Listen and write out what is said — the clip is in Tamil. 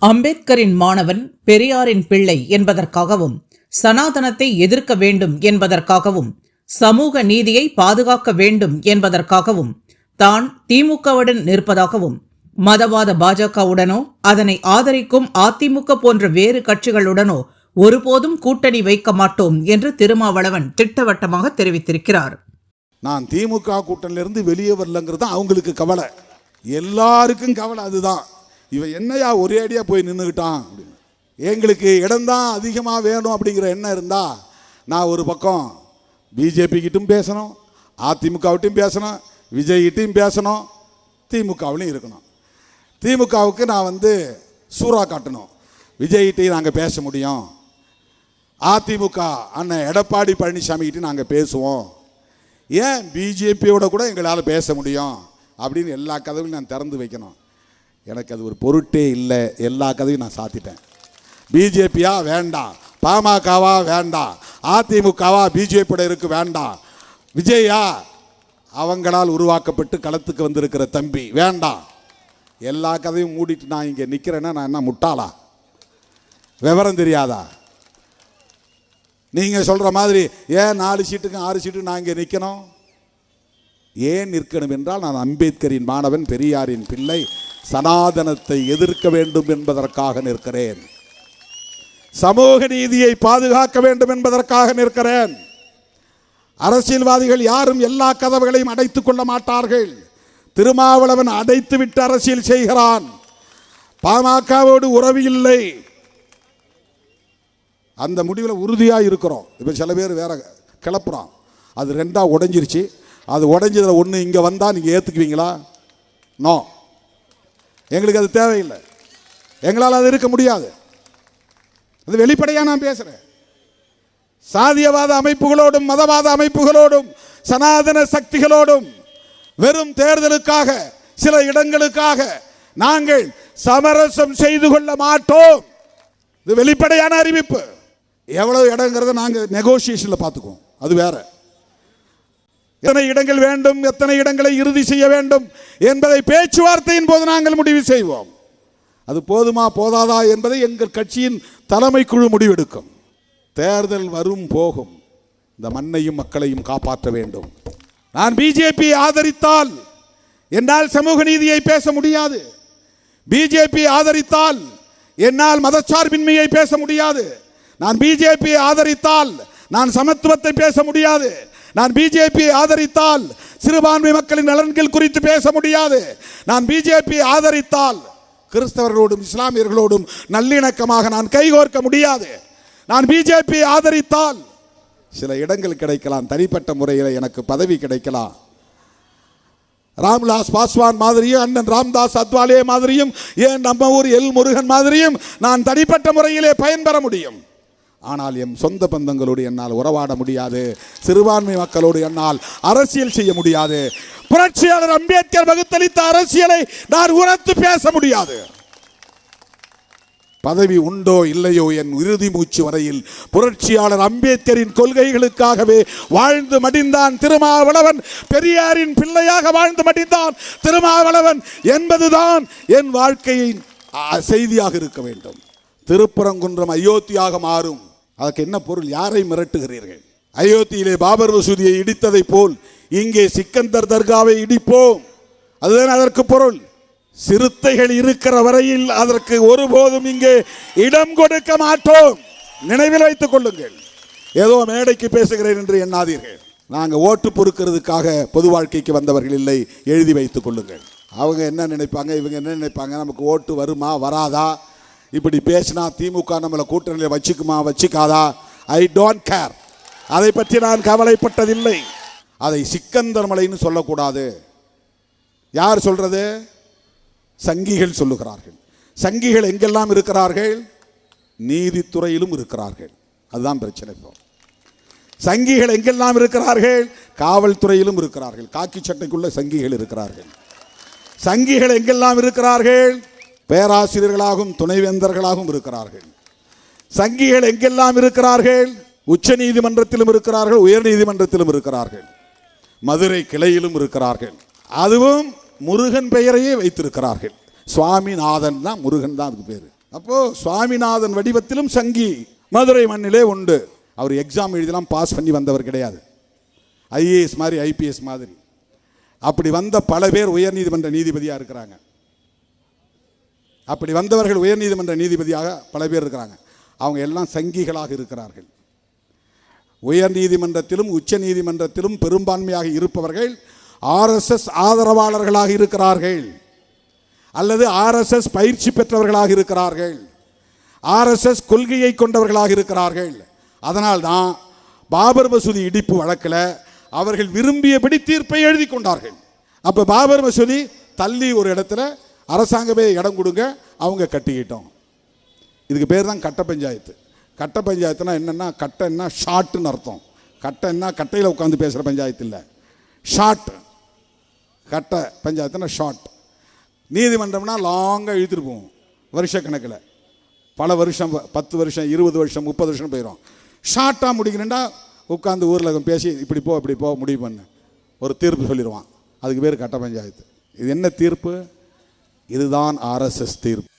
அம்பேத்கரின் மாணவன் பெரியாரின் பிள்ளை என்பதற்காகவும் சனாதனத்தை எதிர்க்க வேண்டும் என்பதற்காகவும் சமூக நீதியை பாதுகாக்க வேண்டும் என்பதற்காகவும் தான் திமுகவுடன் நிற்பதாகவும் மதவாத பாஜகவுடனோ அதனை ஆதரிக்கும் அதிமுக போன்ற வேறு கட்சிகளுடனோ ஒருபோதும் கூட்டணி வைக்க மாட்டோம் என்று திருமாவளவன் திட்டவட்டமாக தெரிவித்திருக்கிறார். நான் திமுக கூட்டணியிலிருந்து வெளியே வரலங்கிறது அவங்களுக்கு கவலை, எல்லாருக்கும் கவலை அதுதான். இவன் என்னையா ஒரே அடியா போய் நின்றுக்கிட்டான் அப்படின்னு. எங்களுக்கு இடம்தான் அதிகமாக வேணும் அப்படிங்கிற எண்ணம் இருந்தால் நான் ஒரு பக்கம் பிஜேபிக்கிட்டும் பேசணும், அதிமுகவிட்டையும் பேசணும், விஜய்கிட்டையும் பேசணும், திமுகவிலையும் இருக்கணும். திமுகவுக்கு நான் சூறா காட்டணும், விஜய்கிட்டையும் நாங்கள் பேச முடியும், அதிமுக அண்ணன் எடப்பாடி பழனிசாமிகிட்டையும் நாங்கள் பேசுவோம், ஏன் பிஜேபியோட கூட எங்களால் பேச முடியும் அப்படின்னு எல்லா கதவையும் நான் திறந்து வைக்கணும். எனக்கு அது ஒரு பொருட்டே இல்லை, எல்லா கதவையும் நான் சாத்திட்டேன். பிஜேபியா வேண்டாம், பாமகவா வேண்டாம், அதிமுகவா பிஜேபியோட இருக்கு வேண்டாம், விஜயா அவங்களால் உருவாக்கப்பட்டு களத்துக்கு வந்திருக்கிற தம்பி வேண்டாம், எல்லா கதையும் மூடிட்டு நான் இங்கே நிற்கிறேன்னா நான் என்ன முட்டாளா, விவரம் தெரியாதா? நீங்கள் சொல்கிற மாதிரி ஏன் 4 சீட்டுக்கு 6 சீட்டுக்கு நான் இங்கே நிற்கணும்? ஏன் நிற்கணும் என்றால் நான் அம்பேத்கரின் மாணவன், பெரியாரின் பிள்ளை, சனாதனத்தை எதிர்க்க வேண்டும் என்பதற்காக நிற்கிறேன், சமூக நீதியை பாதுகாக்க வேண்டும் என்பதற்காக நிற்கிறேன். அரசியல்வாதிகள் யாரும் எல்லா கதவுகளையும் அடைத்துக் கொள்ள மாட்டார்கள். திருமாவளவன் அடைத்து விட்டு அரசியல் செய்கிறான். பாமகவோடு உறவு இல்லை, அந்த முடிவில் உறுதியாக இருக்கிறோம். இப்போ சில பேர் வேற கிளப்புறான், அது 2ஆக உடைஞ்சிருச்சு, அது உடைஞ்சதில் ஒன்று இங்கே வந்தால் நீங்கள் ஏற்றுக்குவீங்களா? நோ, எங்களுக்கு அது தேவையில்லை, எங்களால் அது இருக்க முடியாது. அது வெளிப்படையாக நான் பேசுகிறேன். சாதியவாத அமைப்புகளோடும் மதவாத அமைப்புகளோடும் சனாதன சக்திகளோடும் வெறும் தேர்தலுக்காக சில இடங்களுக்காக நாங்கள் சமரசம் செய்து கொள்ள மாட்டோம். இது வெளிப்படையான அறிவிப்பு. எவ்வளவு இடங்கிறத நாங்கள் நெகோசியேஷனில் பார்த்துக்குவோம், அது வேற. எத்தனை இடங்கள் வேண்டும், எத்தனை இடங்களை இறுதி செய்ய வேண்டும் என்பதை பேச்சுவார்த்தையின் போது நாங்கள் முடிவு செய்வோம். அது போதுமா போதாதா என்பதை எங்கள் கட்சியின் தலைமை குழு முடிவெடுக்கும். தேர்தல் வரும் போகும், இந்த மண்ணையும் மக்களையும் காப்பாற்ற வேண்டும். நான் பிஜேபி ஆதரித்தால் என்னால் சமூக நீதியை பேச முடியாது, பிஜேபி ஆதரித்தால் என்னால் மதச்சார்பின்மையை பேச முடியாது, நான் பிஜேபி ஆதரித்தால் நான் சமத்துவத்தை பேச முடியாது, நான் பிஜேபி ஆதரித்தால் சிறுபான்மை மக்களின் நலன்கள் குறித்து பேச முடியாது, நான் பிஜேபி ஆதரித்தால் கிறிஸ்தவர்களோடும் இஸ்லாமியர்களோடும் நல்லிணக்கமாக நான் கைகோர்க்க முடியாது, நான் பிஜேபி ஆதரித்தால் சில இடங்கள் கிடைக்கலாம், தனிப்பட்ட முறையில் எனக்கு பதவி கிடைக்கலாம், ராம்விலாஸ் பாஸ்வான் மாதிரியும் அண்ணன் ராம்தாஸ் அத்வாலே மாதிரியும் ஏன் நம்ம ஊர் எல் முருகன் மாதிரியும் நான் தனிப்பட்ட முறையிலே பயன்பெற முடியும். ஆனால் என் சொந்த பந்தங்களோடு என்னால் உறவாட முடியாது, சிறுபான்மை மக்களோடு என்னால் அரசியல் செய்ய முடியாது, புரட்சியாளர் அம்பேத்கர் வகுத்தளித்த அரசியலை நான் உரத்து பேச முடியாது. பதவி உண்டோ இல்லையோ என் இறுதி மூச்சு வரையில் புரட்சியாளர் அம்பேத்கரின் கொள்கைகளுக்காகவே வாழ்ந்து மடிந்தான் திருமாவளவன், பெரியாரின் பிள்ளையாக வாழ்ந்து மடிந்தான் திருமாவளவன் என்பதுதான் என் வாழ்க்கையின் செய்தியாக இருக்க வேண்டும். திருப்பரங்குன்றம் அயோத்தியாக மாறும், அதற்கு என்ன பொருள்? யாரை மிரட்டுகிறீர்கள்? அயோத்தியிலே பாபர் மசூதியை இடித்ததை போல் இங்கே சிக்கந்தர் தர்காவை இடிப்போம், அதுதான் அதற்கு பொருள். சிறுத்தைகள் இருக்கிற வரையில் அதற்கு ஒருபோதும் இங்கே இடம் கொடுக்க மாட்டோம். நினைவில் வைத்துக் கொள்ளுங்கள். ஏதோ மேடைக்கு பேசுகிறேன் என்று எண்ணாதீர்கள். நாங்கள் ஓட்டு பொறுக்கிறதுக்காக பொது வாழ்க்கைக்கு வந்தவர்கள் இல்லை, எழுதி வைத்துக் கொள்ளுங்கள். அவங்க என்ன நினைப்பாங்க, இவங்க என்ன நினைப்பாங்க, நமக்கு ஓட்டு வருமா வராதா, இப்படி பேசினா திமுக நம்மளை கூட்டணியில் வச்சுக்குமா வச்சுக்காதா, ஐ டோன்ட் கேர். அதை பற்றி நான் கவலைப்பட்டதில்லை. அதை சிக்கந்தர் மலைன்னு சொல்லக்கூடாது. யார் சொல்றது? சங்கிகள் சொல்லுகிறார்கள். சங்கிகள் எங்கெல்லாம் இருக்கிறார்கள்? நீதித்துறையிலும் இருக்கிறார்கள். அதுதான் பிரச்சனை. சங்கிகள் எங்கெல்லாம் இருக்கிறார்கள்? காவல்துறையிலும் இருக்கிறார்கள். காக்கி சட்டைக்குள்ள சங்கிகள் இருக்கிறார்கள். சங்கிகள் எங்கெல்லாம் இருக்கிறார்கள்? பேராசிரியர்களாகவும் துணைவேந்தர்களாகவும் இருக்கிறார்கள். சங்கிகள் எங்கெல்லாம் இருக்கிறார்கள்? உச்ச நீதிமன்றத்திலும் இருக்கிறார்கள், உயர் நீதிமன்றத்திலும் இருக்கிறார்கள், மதுரை கிளையிலும் இருக்கிறார்கள். அதுவும் முருகன் பெயரையே வைத்திருக்கிறார்கள். சுவாமிநாதன் தான், முருகன் தான் அதுக்கு பேர். அப்போது சுவாமிநாதன் வடிவத்திலும் சங்கி மதுரை மண்ணிலே உண்டு. அவர் எக்ஸாம் எழுதலாம் பாஸ் பண்ணி வந்தவர் கிடையாது. ஐஏஎஸ் மாதிரி ஐபிஎஸ் மாதிரி அப்படி வந்த பல பேர் உயர்நீதிமன்ற நீதிபதியாக இருக்கிறாங்க. அப்படி வந்தவர்கள் உயர்நீதிமன்ற நீதிபதியாக பல பேர் இருக்கிறாங்க. அவங்க எல்லாம் சங்கிகளாக இருக்கிறார்கள். உயர் நீதிமன்றத்திலும் உச்ச நீதிமன்றத்திலும் பெரும்பான்மையாக இருப்பவர்கள் ஆர்எஸ்எஸ் ஆதரவாளர்களாக இருக்கிறார்கள், அல்லது ஆர்எஸ்எஸ் பயிற்சி பெற்றவர்களாக இருக்கிறார்கள், ஆர்எஸ்எஸ் கொள்கையை கொண்டவர்களாக இருக்கிறார்கள். அதனால்தான் பாபர் மசூதி இடிப்பு வழக்கில் அவர்கள் விரும்பியபடி தீர்ப்பை எழுதி கொண்டார்கள். அப்போ பாபர் மசூதி தள்ளி ஒரு இடத்துல அரசாங்கமே இடம் கொடுங்க, அவங்க கட்டிக்கிட்டோம். இதுக்கு பேர் தான் கட்ட பஞ்சாயத்து. கட்ட பஞ்சாயத்துனா என்னென்னா, கட்டைன்னா ஷார்ட்டுன்னு அர்த்தம். கட்டைன்னா கட்டையில் உட்காந்து பேசுகிற பஞ்சாயத்து இல்லை, ஷார்ட். கட்ட பஞ்சாயத்துனா ஷார்ட். நீதிமன்றம்னா லாங்காக இழுத்துட்டு போவோம், வருஷக்கணக்கில், பல வருஷம், 10 வருஷம் 20 வருஷம் 30 வருஷம் போயிடும். ஷார்ட்டாக முடிக்கணுன்னா உட்காந்து ஊரில் பேசி இப்படி போ முடிவு பண்ணு, ஒரு தீர்ப்பு சொல்லிடுவான். அதுக்கு பேர் கட்ட பஞ்சாயத்து. இது என்ன தீர்ப்பு? இதுதான் ஆர்எஸ்எஸ் தீர்ப்பு.